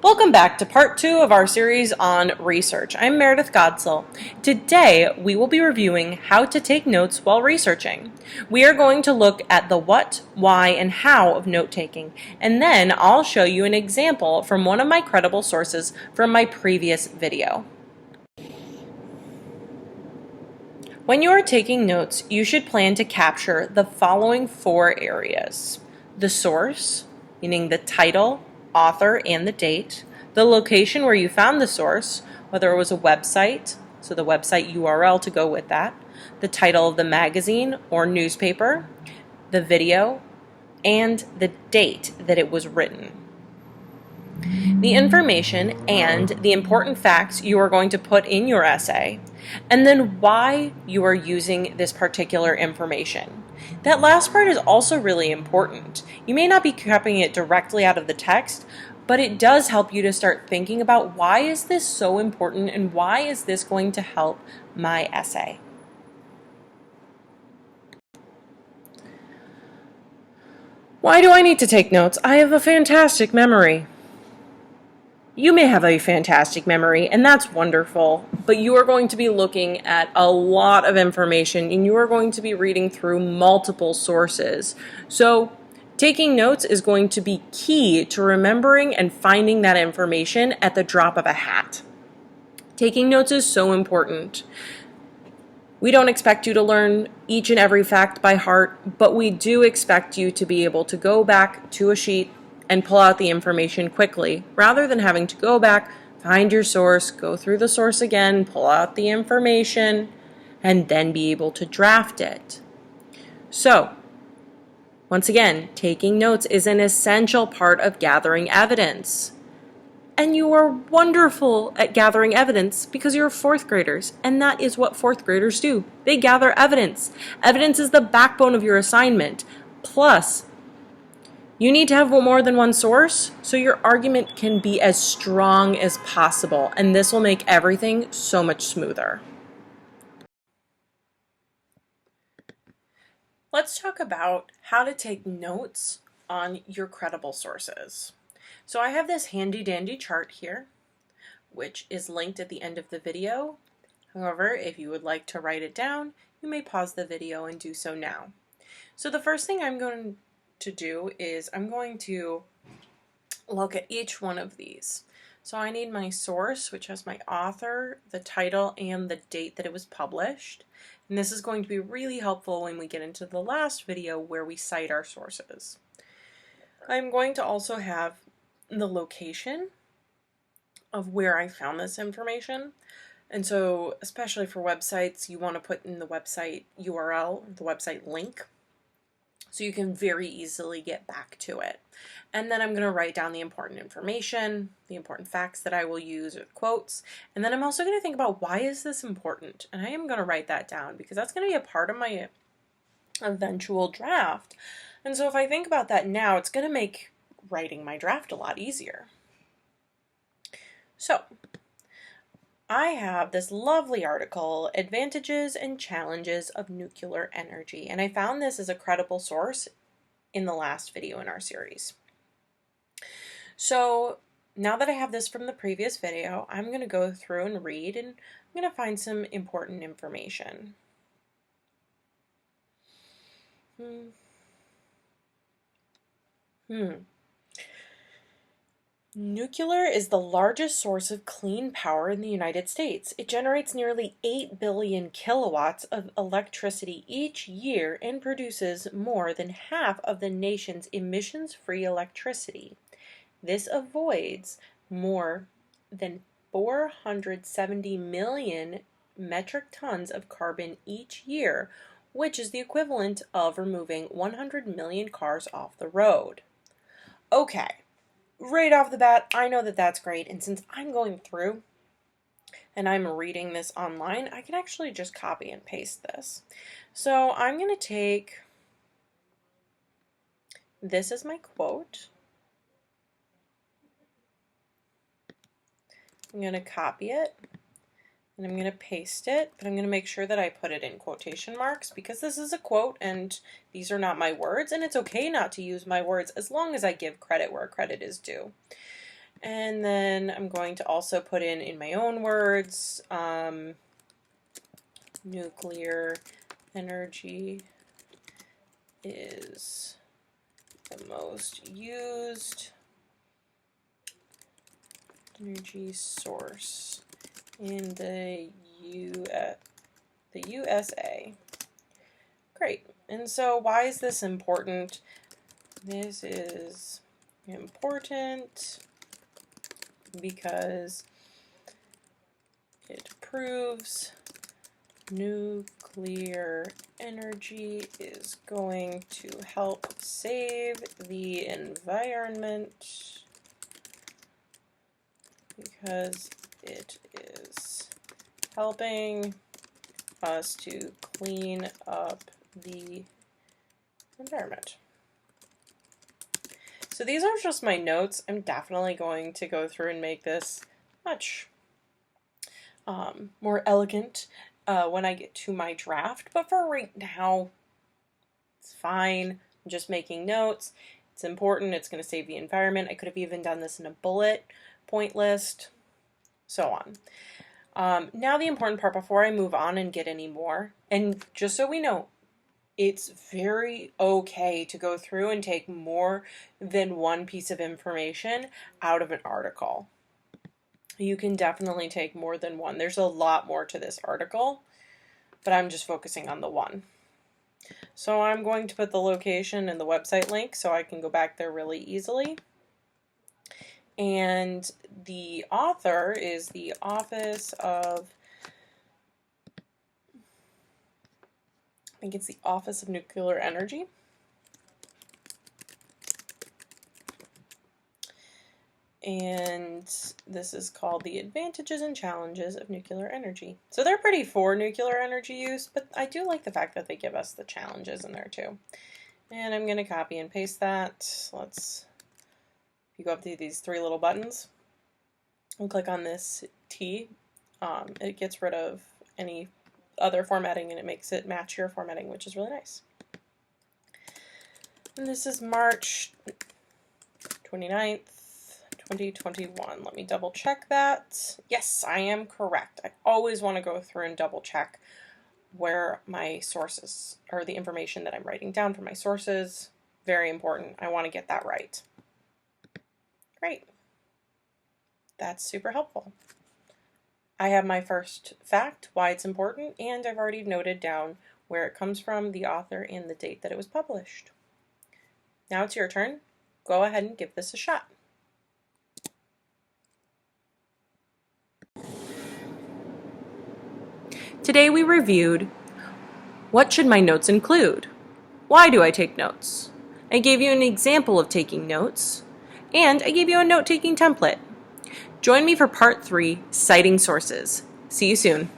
Welcome back to part 2 of our series on research. I'm Meredith Godsell. Today, we will be reviewing how to take notes while researching. We are going to look at the what, why, and how of note-taking, and then I'll show you an example from one of my credible sources from my previous video. When you are taking notes, you should plan to capture the following 4 areas: the source, meaning the title, author, and the date; the location where you found the source, whether it was a website, so the website URL to go with that; the title of the magazine or newspaper; the video; and the date that it was written. The information and the important facts you are going to put in your essay, and then why you are using this particular information. That last part is also really important. You may not be copying it directly out of the text, but it does help you to start thinking about why is this so important and why is this going to help my essay. Why do I need to take notes? I have a fantastic memory. You may have a fantastic memory, and that's wonderful, but you are going to be looking at a lot of information, and you are going to be reading through multiple sources. So taking notes is going to be key to remembering and finding that information at the drop of a hat. Taking notes is so important. We don't expect you to learn each and every fact by heart, but we do expect you to be able to go back to a sheet and pull out the information quickly, rather than having to go back, find your source, go through the source again, pull out the information, and then be able to draft it. So, once again, taking notes is an essential part of gathering evidence. And you are wonderful at gathering evidence because you're 4th graders, and that is what 4th graders do. They gather evidence. Evidence is the backbone of your assignment. Plus, you need to have more than one source so your argument can be as strong as possible, and this will make everything so much smoother. Let's talk about how to take notes on your credible sources. So I have this handy dandy chart here, which is linked at the end of the video. However, if you would like to write it down, you may pause the video and do so now. So the first thing I'm going to do is I'm going to look at each one of these. So I need my source, which has my author, the title, and the date that it was published. And this is going to be really helpful when we get into the last video where we cite our sources. I'm going to also have the location of where I found this information. And so, especially for websites, you want to put in the website URL, the website link, so you can very easily get back to it. And then I'm going to write down the important information, the important facts that I will use, or quotes. And then I'm also going to think about why is this important? And I am going to write that down because that's going to be a part of my eventual draft. And so if I think about that now, it's going to make writing my draft a lot easier. So I have this lovely article, Advantages and Challenges of Nuclear Energy, and I found this as a credible source in the last video in our series. So now that I have this from the previous video, I'm going to go through and read, and I'm going to find some important information. Nuclear is the largest source of clean power in the United States. It generates nearly 8 billion kilowatts of electricity each year and produces more than half of the nation's emissions-free electricity. This avoids more than 470 million metric tons of carbon each year, which is the equivalent of removing 100 million cars off the road. Okay. Right off the bat, I know that that's great, and since I'm going through and I'm reading this online, I can actually just copy and paste this. So I'm going to take this as my quote. I'm going to copy it, and I'm going to paste it, but I'm going to make sure that I put it in quotation marks because this is a quote and these are not my words, and it's okay not to use my words as long as I give credit where credit is due. And then I'm going to also put in my own words, nuclear energy is the most used energy source in the USA. Great. And so why is this important? This is important because it proves nuclear energy is going to help save the environment because it is helping us to clean up the environment. So these are just my notes. I'm definitely going to go through and make this much more elegant when I get to my draft, but for right now, it's fine. I'm just making notes. It's important. It's going to save the environment. I could have even done this in a bullet point list, so on. Now the important part before I move on and get any more, and just so we know, it's very okay to go through and take more than one piece of information out of an article. You can definitely take more than one. There's a lot more to this article, but I'm just focusing on the one. So I'm going to put the location and the website link so I can go back there really easily. And the author is the Office of, I think it's the Office of Nuclear Energy. And this is called The Advantages and Challenges of Nuclear Energy. So they're pretty for nuclear energy use, but I do like the fact that they give us the challenges in there too. And I'm going to copy and paste that. You go up to these three little buttons and click on this T. It gets rid of any other formatting and it makes it match your formatting, which is really nice. And this is March 29th. 2021. Let me double check that. Yes, I am correct. I always want to go through and double check where my sources, or the information that I'm writing down for my sources. Very important. I want to get that right. Great. That's super helpful. I have my first fact, why it's important, and I've already noted down where it comes from, the author, and the date that it was published. Now it's your turn. Go ahead and give this a shot. Today we reviewed, what should my notes include? Why do I take notes? I gave you an example of taking notes, and I gave you a note-taking template. Join me for part 3, Citing Sources. See you soon.